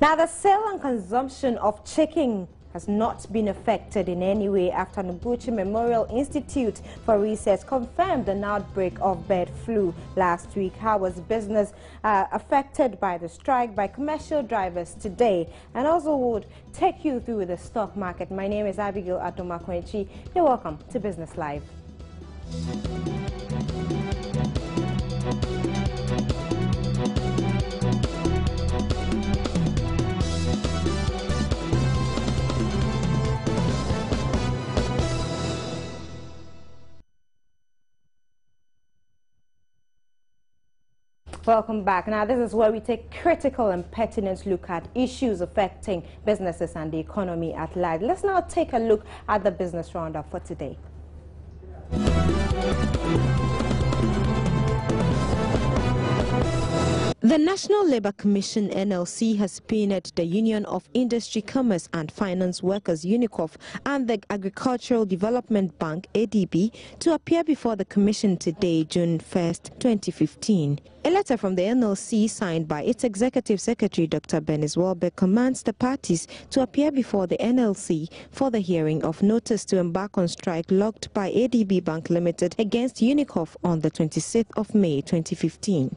Now, the sale and consumption of chicken has not been affected in any way after Noguchi Memorial Institute for Research confirmed an outbreak of bird flu last week. How was business affected by the strike by commercial drivers today? And also would take you through the stock market. My name is Abigail Adomakwenchi. You're welcome to Business Live. Welcome back. Now, this is where we take critical and pertinent look at issues affecting businesses and the economy at large. Let's now take a look at the business roundup for today. The National Labour Commission (NLC) has subpoenaed the Union of Industry, Commerce and Finance Workers (UNICOF) and the Agricultural Development Bank (ADB) to appear before the Commission today, June 1st, 2015. A letter from the NLC signed by its Executive Secretary, Dr. Bernice Welbeck, commands the parties to appear before the NLC for the hearing of notice to embark on strike logged by ADB Bank Limited against UNICOF on the 26th of May, 2015.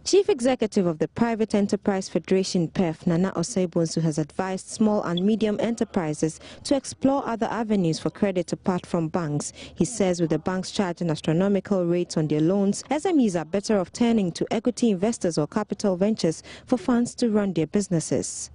Chief Executive of the Private Enterprise Federation (PEF), Nana Osei-Bonsu, has advised small and medium enterprises to explore other avenues for credit apart from banks. He says with the banks charging astronomical rates on their loans, SMEs are better off turning to equity investors or capital ventures for funds to run their businesses.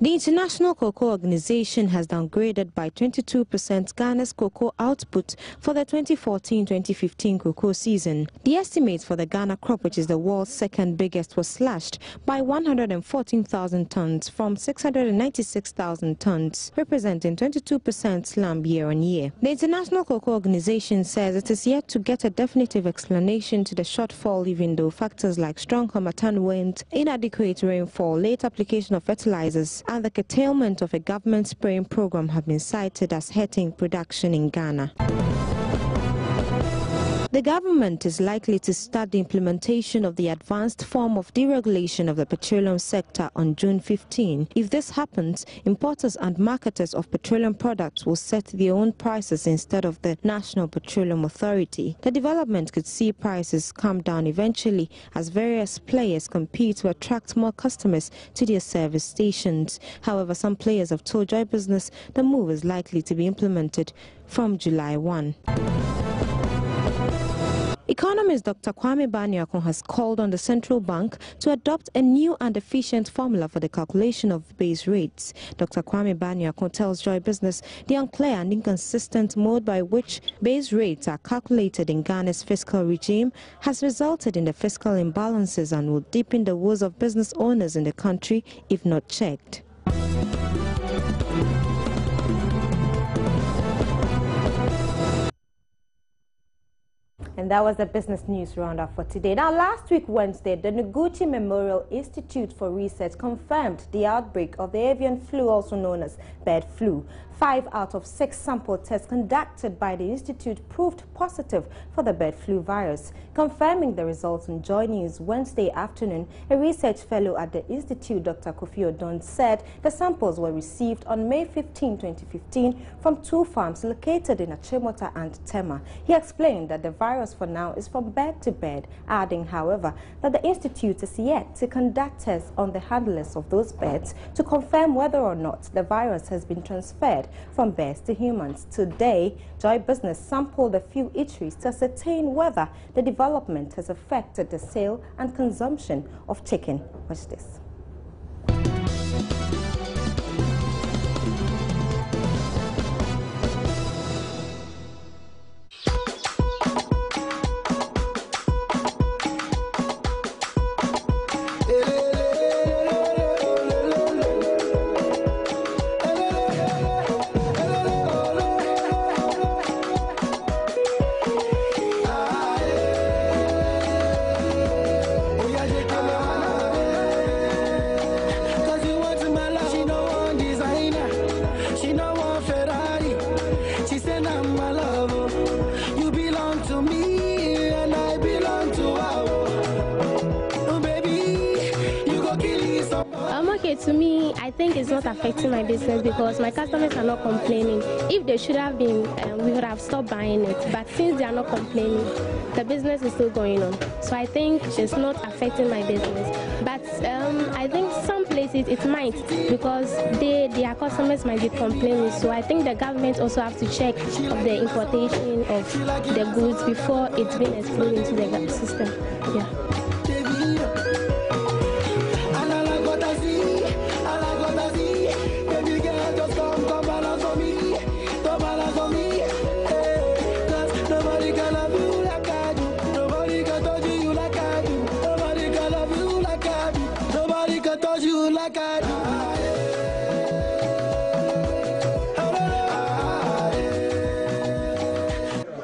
The International Cocoa Organization has downgraded by 22% Ghana's cocoa output for the 2014-2015 cocoa season. The estimate for the Ghana crop, which is the world's second biggest, was slashed by 114,000 tons from 696,000 tons, representing 22% slump year-on-year. The International Cocoa Organization says it is yet to get a definitive explanation to the shortfall, even though factors like strong Harmattan wind, inadequate rainfall, late application of fertilizers, and the curtailment of a government spraying program have been cited as hurting production in Ghana. The government is likely to start the implementation of the advanced form of deregulation of the petroleum sector on June 15. If this happens, importers and marketers of petroleum products will set their own prices instead of the National Petroleum Authority. The development could see prices come down eventually as various players compete to attract more customers to their service stations. However, some players have told Joy Business the move is likely to be implemented from July 1. Economist Dr. Kwame Baniakon has called on the central bank to adopt a new and efficient formula for the calculation of base rates. Dr. Kwame Baniakon tells Joy Business the unclear and inconsistent mode by which base rates are calculated in Ghana's fiscal regime has resulted in the fiscal imbalances and will deepen the woes of business owners in the country if not checked. And that was the business news roundup for today. Now, last week, Wednesday, the Noguchi Memorial Institute for Research confirmed the outbreak of the avian flu, also known as bird flu. 5 out of 6 sample tests conducted by the institute proved positive for the bird flu virus. Confirming the results on Joy News Wednesday afternoon, a research fellow at the institute, Dr. Kofi Odon, said the samples were received on May 15, 2015 from 2 farms located in Achimota and Tema. He explained that the virus for now is from bird to bird, adding, however, that the institute is yet to conduct tests on the handlers of those birds to confirm whether or not the virus has been transferred from birds to humans. Today, Joy Business sampled a few eateries to ascertain whether the development has affected the sale and consumption of chicken. Watch this. Okay, to me, I think it's not affecting my business because my customers are not complaining. If they should have been, we would have stopped buying it. But since they are not complaining, the business is still going on. So I think it's not affecting my business. But I think some places it might because their customers might be complaining. So I think the government also have to check of the importation of the goods before it's been excluded into the system. Yeah.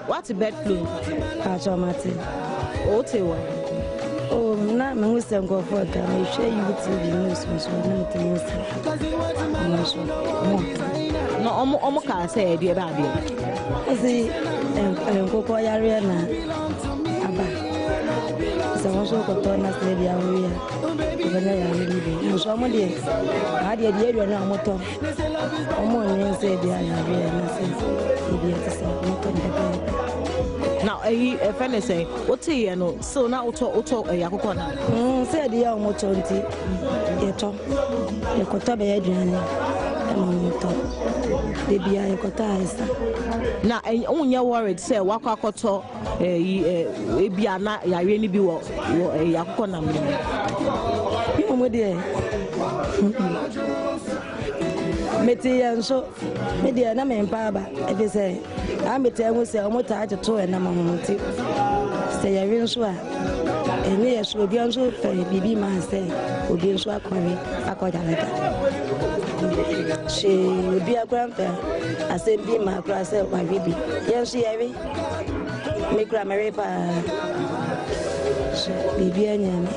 What's a bird flu? Pachomati. Otewa. Oh, na me wusem go for ka me hwe you TV news so na me tell you. No, omo ka say e dey ba dey. Asi nkoko yare na aba. Se won so ko to na se bia wo ya. Banya yare ni bi. No so mo dey. Ha dey dey na mo to. Omo ni se bia yare na se. Bia se se mo to ndebe. Now, a friend is saying, what say you know? So now, auto a yakona. Said the young motority. Yeto, the Kotabe Adrian, the Bia Kota. Now, and only worried, say, Waka Koto, a Biana, Yarini Biwa, a yakona. You dear. Meti and so, Media Naman Baba, if you say, I'm a tell say, I'm not to two and I'm on tip. Say, I rinse one. And yes, will be on so fair, Bibi man say, will be so quarry, I call that. She will be a grandfather. I said, be my class, my baby. Yes, she every make grammar, Bibi and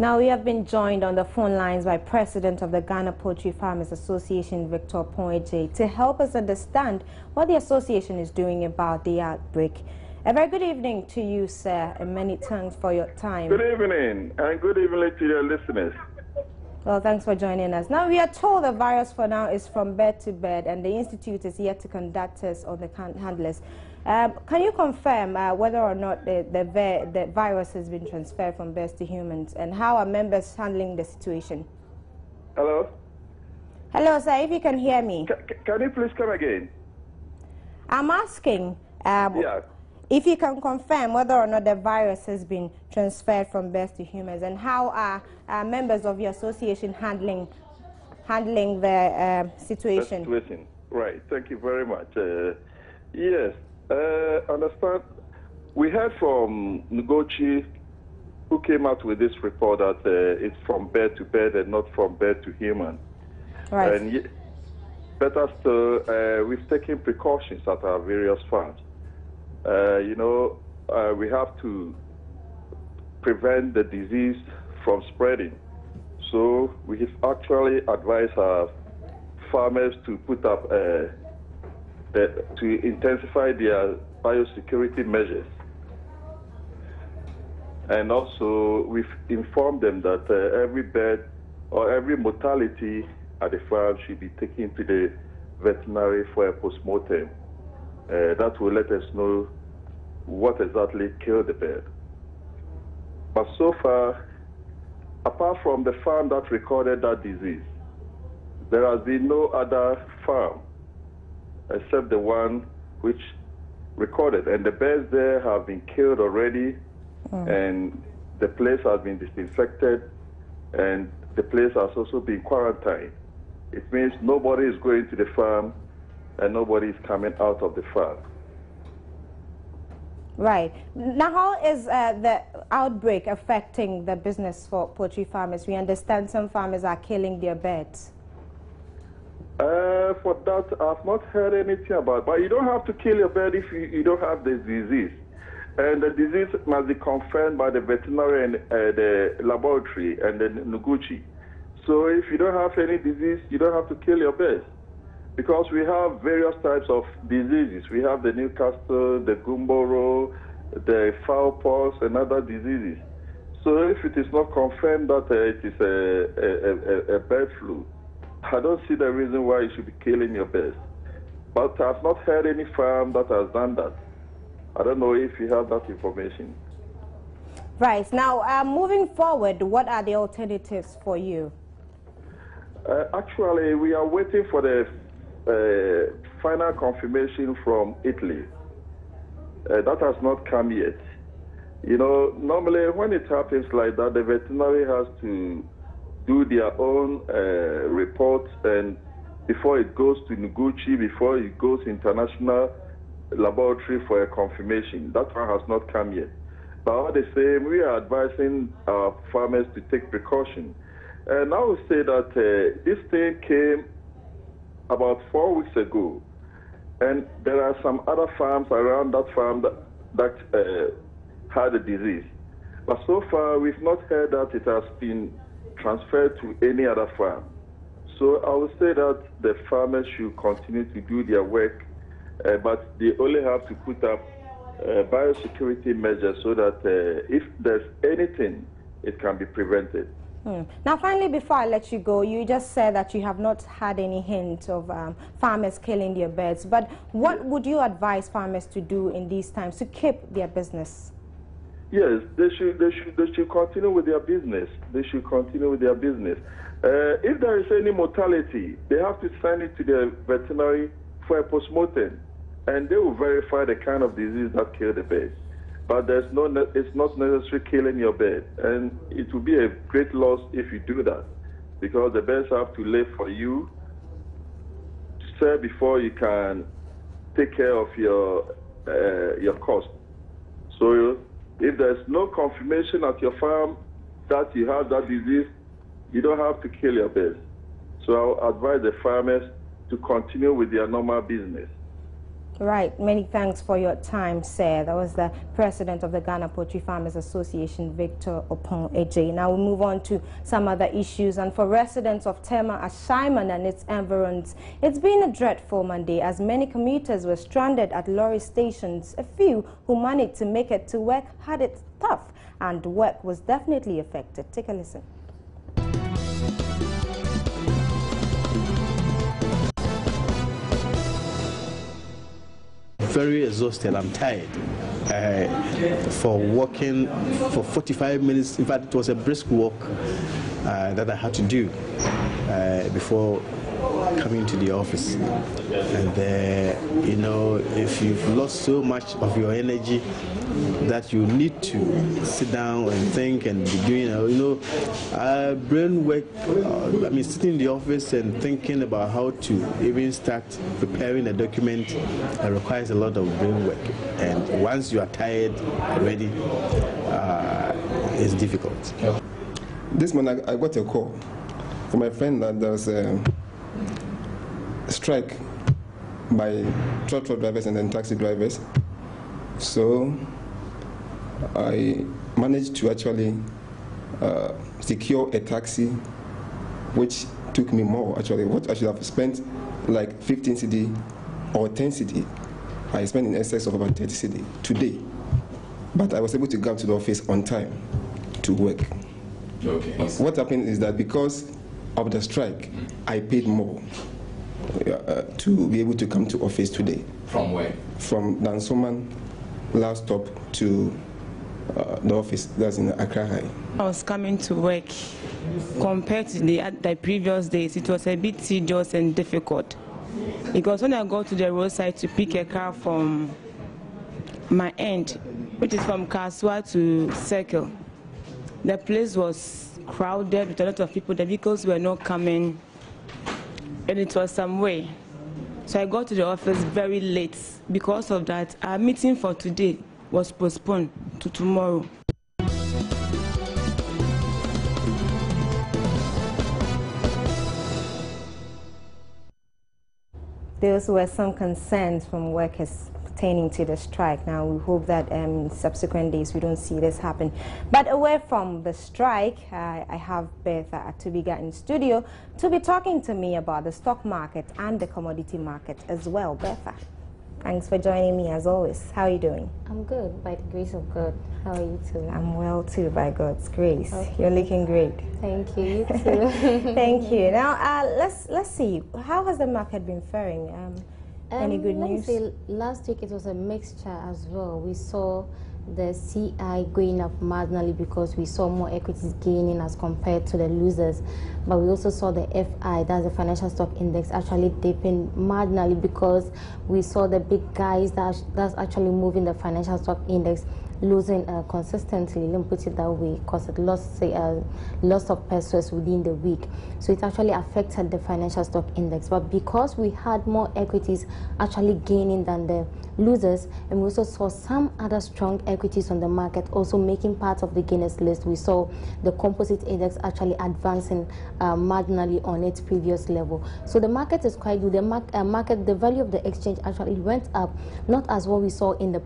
Now we have been joined on the phone lines by President of the Ghana Poultry Farmers Association, Victor Ponje, to help us understand what the association is doing about the outbreak. A very good evening to you, sir, and many thanks for your time. Good evening, and good evening to your listeners. Well, thanks for joining us. Now, we are told the virus for now is from bird to bird, and the Institute is yet to conduct tests on the handlers. Can you confirm whether or not the virus has been transferred from birds to humans, and how are members handling the situation? Hello? Hello, sir, if you can hear me. Can you please come again? I'm asking Yeah. if you can confirm whether or not the virus has been transferred from birds to humans, and how are members of your association handling the situation? The situation. Right. Thank you very much. Yes. Understand. We heard from Ngochi, who came out with this report that it's from bird to bird and not from bird to human. Right. And better still, we've taken precautions at our various farms. We have to prevent the disease from spreading. So we have actually advised our farmers to put up to intensify their biosecurity measures. And also we've informed them that every bird or every mortality at the farm should be taken to the veterinary for a postmortem. That will let us know what exactly killed the bird. But so far, apart from the farm that recorded that disease, there has been no other farm except the one which recorded. And the birds there have been killed already, and the place has been disinfected, and the place has also been quarantined. It means nobody is going to the farm and nobody is coming out of the farm. Right. Now, how is the outbreak affecting the business for poultry farmers? We understand some farmers are killing their birds. For that, I've not heard anything about it. But you don't have to kill your bird if you don't have the disease. And the disease must be confirmed by the veterinary and the laboratory and the Noguchi. So if you don't have any disease, you don't have to kill your birds. Because we have various types of diseases. We have the Newcastle, the Gumboro, the fowl pox, and other diseases. So if it is not confirmed that it is a bird flu, I don't see the reason why you should be killing your birds. But I've not heard any farm that has done that. I don't know if you have that information. Right. Now, moving forward, what are the alternatives for you? Actually, we are waiting for the final confirmation from Italy. That has not come yet. You know, normally when it happens like that, the veterinary has to do their own reports, and before it goes to Noguchi, before it goes international laboratory for a confirmation. That one has not come yet. But all the same, we are advising our farmers to take precaution. And I would say that this thing came about 4 weeks ago, and there are some other farms around that farm that had the disease. But so far, we've not heard that it has been transferred to any other farm. So I would say that the farmers should continue to do their work, but they only have to put up biosecurity measures so that if there's anything, it can be prevented. Now, finally, before I let you go, you just said that you have not had any hint of farmers killing their birds. But what would you advise farmers to do in these times to keep their business? Yes, they should continue with their business. They should continue with their business. If there is any mortality, they have to send it to the veterinary for a postmortem, and they will verify the kind of disease that killed the bird. But it's not necessary killing your bird, and it will be a great loss if you do that, because the birds have to live for you to sell before you can take care of your cost. So if there's no confirmation at your farm that you have that disease, you don't have to kill your birds. So I'll advise the farmers to continue with their normal business. Right. Many thanks for your time, sir. That was the president of the Ghana Poultry Farmers Association, Victor Opon-Eje. Now we move on to some other issues. And for residents of Tema Ashaiman and its environs, it's been a dreadful Monday as many commuters were stranded at lorry stations. A few who managed to make it to work had it tough, and work was definitely affected. Take a listen. Very exhausted. I'm tired for walking for 45 minutes. In fact, it was a brisk walk that I had to do before coming to the office. And you know, if you've lost so much of your energy that you need to sit down and think and be doing, brain work. I mean, sitting in the office and thinking about how to even start preparing a document requires a lot of brain work. And once you are tired already, it's difficult. This morning I got a call from my friend that there was a strike by truck drivers and then taxi drivers. So I managed to actually secure a taxi, which took me more. Actually, what I should have spent like 15 cedi or 10 cedi, I spent in excess of about 30 cedi today. But I was able to get to the office on time to work. Okay. What happened is that because of the strike, I paid more to be able to come to office today. From where? From Dansoman, last stop to the office that's in Accra High. I was coming to work. Compared to the previous days, it was a bit tedious and difficult. Because when I go to the roadside to pick a car from my end, which is from Kaswa to Circle, the place was crowded with a lot of people. The vehicles were not coming, and it was some way. So I got to the office very late. Because of that, our meeting for today was postponed to tomorrow. those were some concerns from workers pertaining to the strike. Now, we hope that in subsequent days we don't see this happen. But away from the strike, I have Bertha Atubiga in studio to be talking to me about the stock market and the commodity market as well. Bertha, thanks for joining me as always. How are you doing? I'm good, by the grace of God. How are you too? I'm well too, by God's grace. Okay. You're looking great. Thank you. You too. Thank you. Now, let's see. How has the market been faring? Any good news? Let me say, last week it was a mixture as well. We saw the CI going up marginally because we saw more equities gaining as compared to the losers. But we also saw the FI, that's the financial stock index, actually dipping marginally because we saw the big guys that's actually moving the financial stock index losing consistently. Let me put it that way, because it lost loss of pesos within the week. So it actually affected the financial stock index. But because we had more equities actually gaining than the losers, and we also saw some other strong equities on the market also making part of the gainers list, we saw the composite index actually advancing marginally on its previous level. So the market is quite good. The value of the exchange actually went up, not as what we saw in the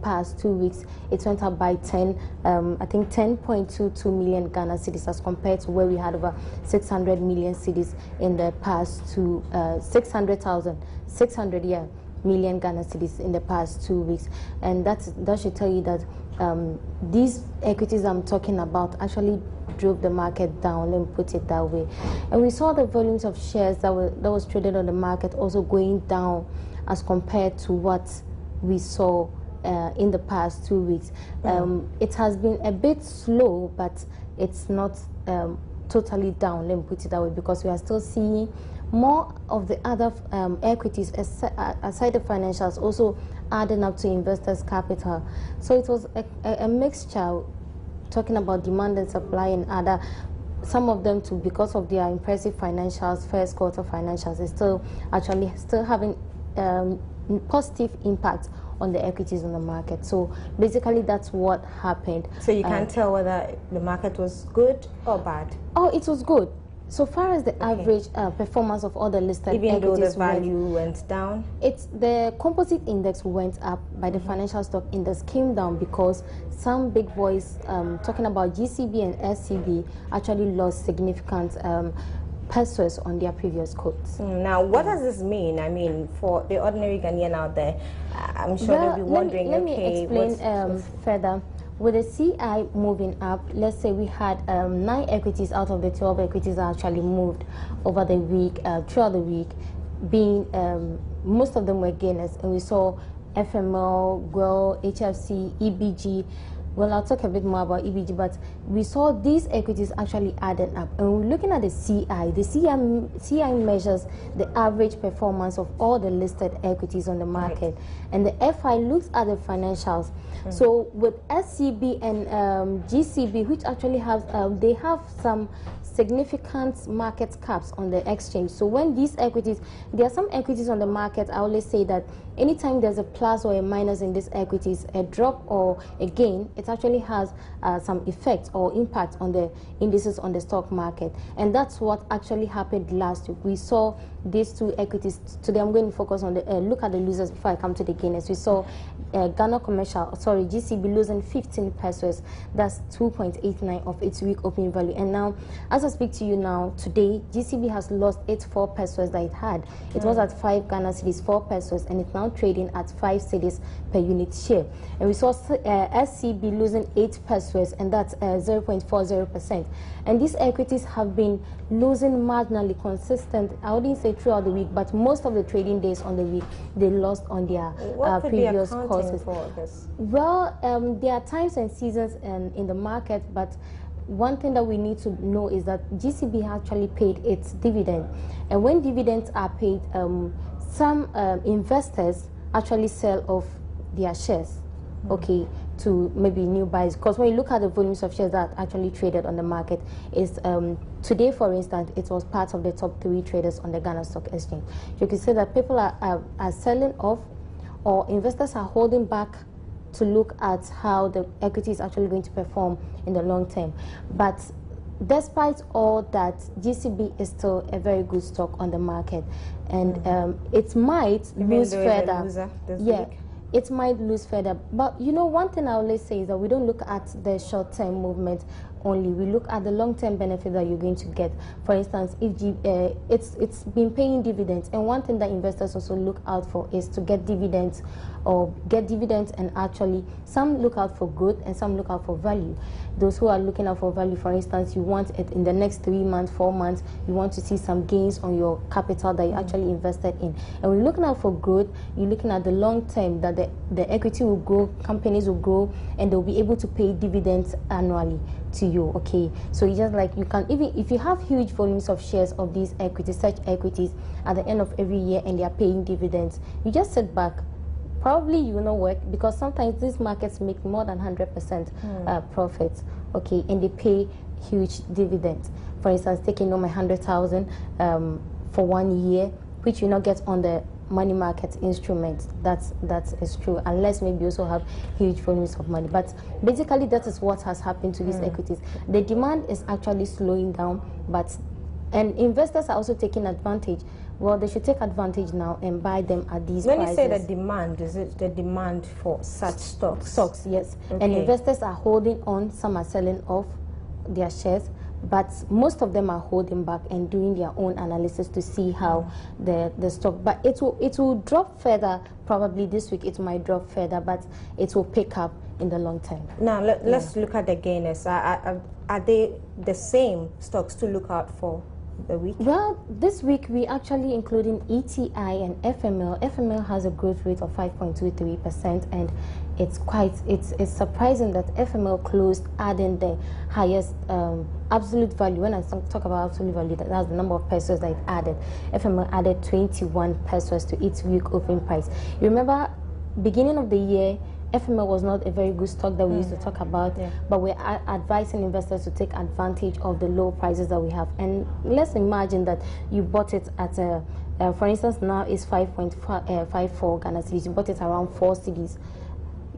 past 2 weeks. It went up by 10.22 million Ghana cedis as compared to where we had over 600 million cedis in the past 600 million Ghana cedis in the past 2 weeks. And that should tell you that these equities I'm talking about actually drove the market down, let me put it that way. And we saw the volumes of shares that was traded on the market also going down as compared to what we saw in the past 2 weeks. It has been a bit slow, but it's not totally down, let me put it that way, because we are still seeing more of the other equities aside the financials also adding up to investors' capital. So it was a mixture, talking about demand and supply and other. Some of them too, because of their impressive financials, first quarter financials, is still having positive impact on the equities on the market. So basically that's what happened. So you can't tell whether the market was good or bad? Oh, it was good. So far as the average performance of all the listed even equities, though the value went down? It's the composite index went up, by the financial stock index came down because some big boys, talking about GCB and SCB, actually lost significant pesos on their previous quotes. Now, what does this mean? I mean, for the ordinary Ghanaian out there, I'm sure they'll be wondering, let me explain further. With the CI moving up, let's say we had 9 equities out of the 12 equities that actually moved over the week, throughout the week, being most of them were gainers, and we saw FML, GWEL, HFC, EBG. Well, I'll talk a bit more about EBG, but we saw these equities actually added up. And we're looking at the CI measures the average performance of all the listed equities on the market. And the FI looks at the financials. So with SCB and GCB, which actually have, they have some significant market caps on the exchange. So when these equities, there are some equities on the market, I always say that anytime there's a plus or a minus in these equities, a drop or a gain, it actually has some effect or impact on the indices on the stock market. And that's what actually happened last week. We saw these two equities. Today I'm going to focus on the look at the losers before I come to the gainers. We saw GCB losing 15 pesos. That's 2.89 of its week opening value. And now, as I speak to you now, today, GCB has lost its 4 pesos that it had. It was at 5 Ghana cedis, 4 pesos, and it's now trading at 5 cedis per unit share. And we saw SCB losing 8 pesos, and that's 0.40%. And these equities have been losing marginally consistent. I wouldn't say throughout the week, but most of the trading days on the week, they lost on their previous courses. For this? Well, there are times and seasons in the market, but one thing that we need to know is that GCB actually paid its dividend. And when dividends are paid, some investors actually sell off their shares, okay, to maybe new buyers. Because when you look at the volumes of shares that actually traded on the market, is today, for instance, it was part of the top 3 traders on the Ghana Stock Exchange. You can say that people are selling off, or investors are holding back to look at how the equity is actually going to perform in the long term. But despite all that, GCB is still a very good stock on the market, and it might lose further. Yeah, it might lose further. But you know, one thing I always say is that we don't look at the short-term movement only. We look at the long-term benefit that you're going to get. For instance, if it's been paying dividends, and one thing that investors also look out for is to get dividends, and actually some look out for growth and some look out for value. Those who are looking out for value, for instance, you want it in the next 3 months, 4 months, you want to see some gains on your capital that you actually invested in. And when you're looking out for growth, you're looking at the long term, that the equity will grow, companies will grow, and they'll be able to pay dividends annually to you. Okay, so you just like, you can, even if you have huge volumes of shares of these equities, such equities, at the end of every year, and they are paying dividends, you just sit back. Probably you will not work, because sometimes these markets make more than 100% profits, okay, and they pay huge dividends. For instance, taking on my 100,000 for 1 year, which you not get on the money market instruments. That is true, unless maybe you also have huge volumes of money. But basically, that is what has happened to these equities. The demand is actually slowing down, and investors are also taking advantage. Well, they should take advantage now and buy them at these prices. When you say the demand, is it the demand for such stocks? Stocks, yes. Okay. And investors are holding on, some are selling off their shares, but most of them are holding back and doing their own analysis to see how the stock. But it will drop further, probably this week. It might drop further, but it will pick up in the long term. Now, let's look at the gainers. Are they the same stocks to look out for the week? Well, this week we actually including ETI and FML. FML has a growth rate of 5.23%, and it's surprising that FML closed adding the highest absolute value. When I talk about absolute value, that's the number of pesos that it added. FML added 21 pesos to its week opening price. You remember, beginning of the year, FML was not a very good stock that we used to talk about, but we're advising investors to take advantage of the low prices that we have. And let's imagine that you bought it at for instance, now it's 5.54 Ghana cedis. You bought it around 4 cedis.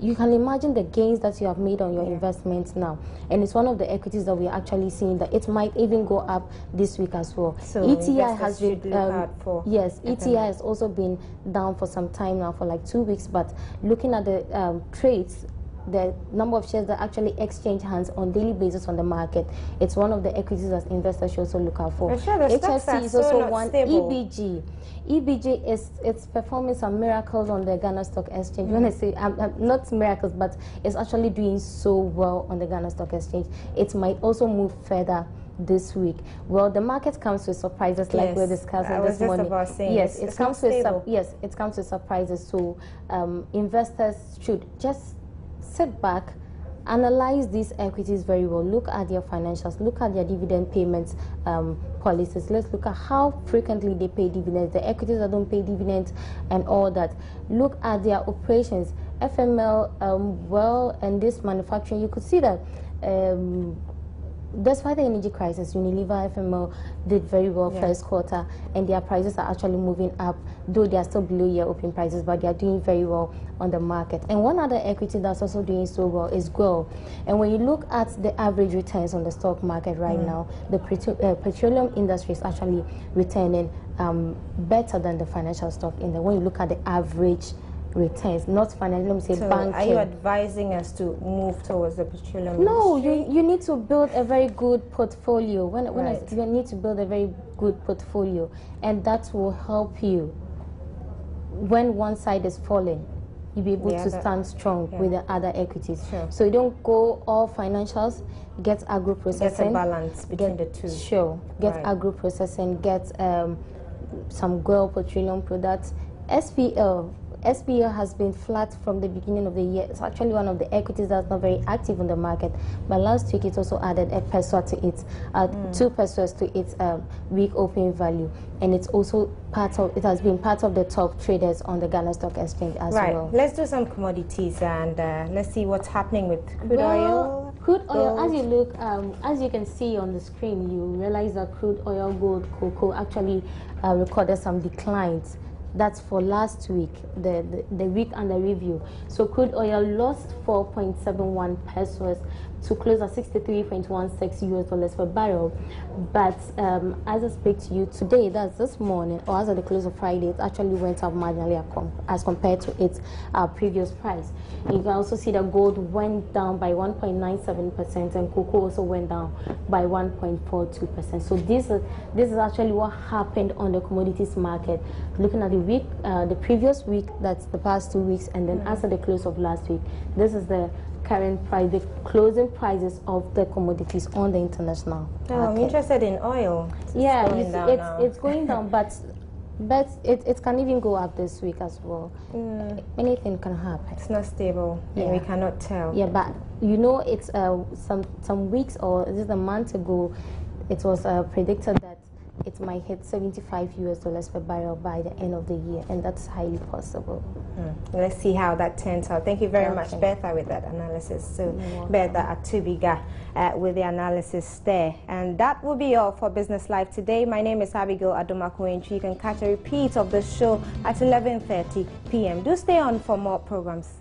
You can imagine the gains that you have made on your investments now. And it's one of the equities that we're actually seeing that it might even go up this week as well. So ETI has been, ETI has also been down for some time now, for like 2 weeks, but looking at the trades, the number of shares that actually exchange hands on daily basis on the market, it's one of the equities that investors should also look out for. HFC is also one. EBG it's performing some miracles on the Ghana Stock Exchange. When I say not miracles, but it's actually doing so well on the Ghana Stock Exchange. It might also move further this week. Well, the market comes with surprises, like we're discussing this morning. Yes, it comes with surprises. So investors should just sit back, analyze these equities very well, look at their financials, look at their dividend payments policies. Let's look at how frequently they pay dividends, the equities that don't pay dividends and all that. Look at their operations. FML, well, and this manufacturing, you could see that despite the energy crisis, Unilever, FML did very well first quarter, and their prices are actually moving up, though they are still below year opening prices, but they are doing very well on the market. And one other equity that's also doing so well is GOIL. And when you look at the average returns on the stock market right now, the petroleum industry is actually returning better than the financial stock in there. When you look at the average returns, not financial, let me say banking. Are you advising us to move towards the petroleum industry? No, you need to build a very good portfolio. You need to build a very good portfolio, and that will help you when one side is falling. You'll be able to stand strong with the other equities. So you don't go all financials, get agro-processing. Get a balance between the two. Get agro-processing, get some GOIL petroleum products. SPL has been flat from the beginning of the year. It's actually one of the equities that's not very active on the market. But last week it also added a peso to its 2 pesos to its week opening value, and it's also it has been part of the top traders on the Ghana Stock Exchange as well. Let's do some commodities and let's see what's happening with crude oil. Crude oil, as you look, as you can see on the screen, you realize that crude oil, gold, cocoa actually recorded some declines. That's for last week, the week under review. So crude oil lost 4.71 pesos to close at 63.16 US dollars per barrel. But as I speak to you today, that's this morning, or as at the close of Friday, it actually went up marginally as compared to its previous price. You can also see that gold went down by 1.97% and cocoa also went down by 1.42%. So this is actually what happened on the commodities market. Looking at the week, the previous week, that's the past 2 weeks, and then as at the close of last week, this is the current price, the closing prices of the commodities on the international market. I'm interested in oil. It's going down, but it can even go up this week as well. Anything can happen. It's not stable, and we cannot tell. Yeah, but you know, it's some weeks, or is it a month ago, it was predicted that it might hit 75 US dollars per barrel by the end of the year, and that's highly possible. Let's see how that turns out. Thank you very much, Bertha, with that analysis. So, Bertha Atubiga with the analysis there. And that will be all for Business Live today. My name is Abigail Adomakoenchi. You can catch a repeat of the show at 11:30 p.m. Do stay on for more programs.